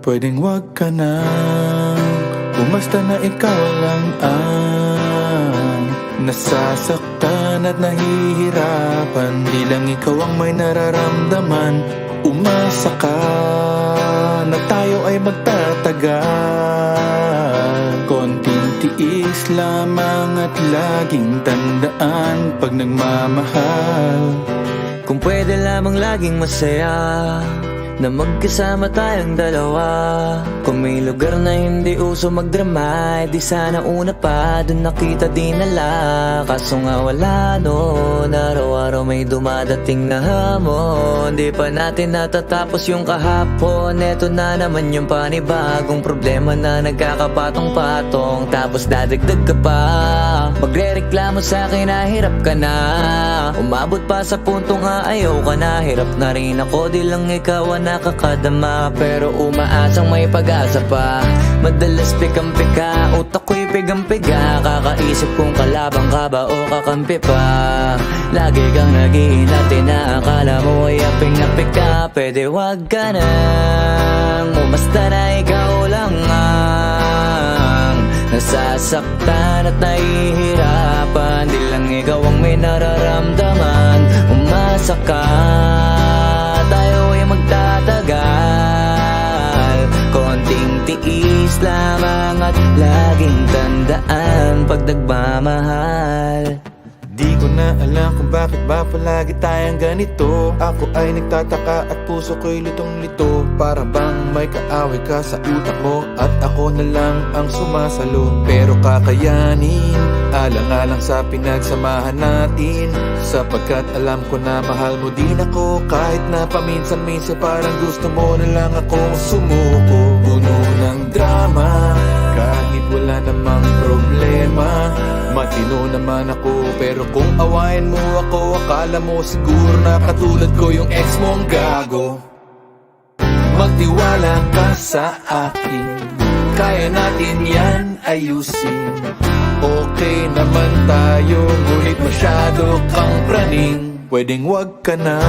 Pwedeng wag ka na, umasta na ikaw lang ang nasasaktan at nahihirapan. Di lang ikaw ang may nararamdaman. Umasa ka na tayo ay magtatagal. Konting tiis lamang at laging tandaan pag nagmamahal. Kung pwede lamang laging masaya na magkasama tayong dalawa. Kung may lugar na hindi uso magdrama, di sana una pa dun nakita dinala. Kaso nga wala noon, araw-araw may dumadating na hamon. Di pa natin natatapos yung kahapon. Eto na naman yung panibagong problema na nagkakapatong-patong. Tapos dadagdag ka pa, magre-reklamo sa'kin na hirap ka na. Umabot pa sa punto nga ayaw ka na. Hirap na rin ako, di lang ikaw ang nakakadama. Pero umaasang may pag-asa pa. Madalas pikam-pika, utak ko'y pigang-piga. Kakaisip kung kalabang ka ba o kakampi pa. Lagi kang nag-iinati na akala mo ay aping-apik ka. Pwede wag ka nang umasta na ikaw lang ang nasasaktan at nahihirapan. Di lang ikaw ang may nararamdaman. Umasa ka, tayo ay magtatagal. Konting tiis lamang at laging tandaan pag nagmamahal. Di ko na alam kung bakit ba palagi tayong ganito. Ako ay nagtataka at puso ko'y litong-lito. Para bang may kaaway ka sa utak mo at ako na lang ang sumasalo. Pero kakayanin, alang-alang sa pinagsamahan natin. Sapagkat alam ko na mahal mo din ako. Kahit na paminsan-minsan parang gusto mo na lang akong sumuko. Puno ng drama, kahit wala namang problema. Matino naman ako, pero kung awayin mo ako, akala mo siguro na katulad ko yung ex mong gago. Magtiwala ka sa akin, kaya natin yan ayusin. Okay naman tayo, ngunit masyado kang praning. Pwedeng wag ka na,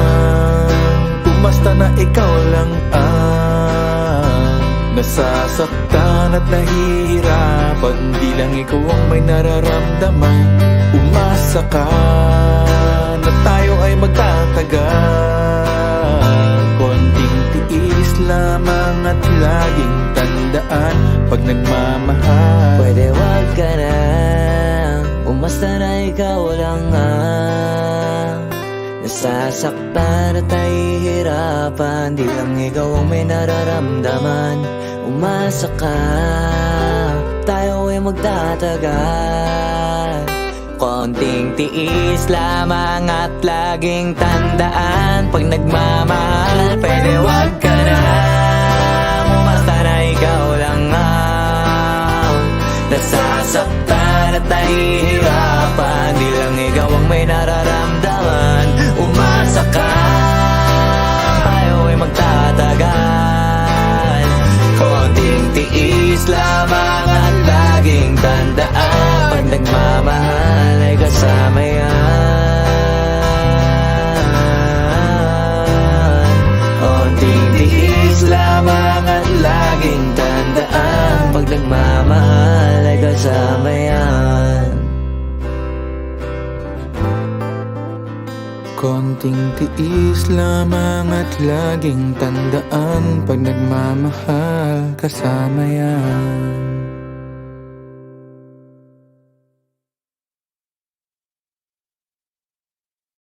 umasta na ikaw lang ang nasasaktan at nahihirapan. Di lang ikaw ang may nararamdaman. Umasa ka na tayo ay magtatagal. Konting tiis lamang at laging tandaan pag nagmamahal. Pwede wag ka na, umasta na ikaw lang ang nasasaktan at nahihirapan. Di lang ikaw ang may nararamdaman. Umasa ka, tayo ay magtatagal. Konting tiis lamang at laging tandaan pag nagmamahal. Pwede wag ka na, umasta na ikaw lang ang nasasaktan at nahihirapan. Di lang ikaw ang may nararamdaman. Umasa ka, tayo ay magtatagal. Konting tiis lamang at laging tandaan pag nagmamahal ay kasama yan. Konting tiis lamang at laging tandaan pag nagmamahal ay kasama yan. Konting tiis lamang at laging tandaan pag nagmamahal kasama yan.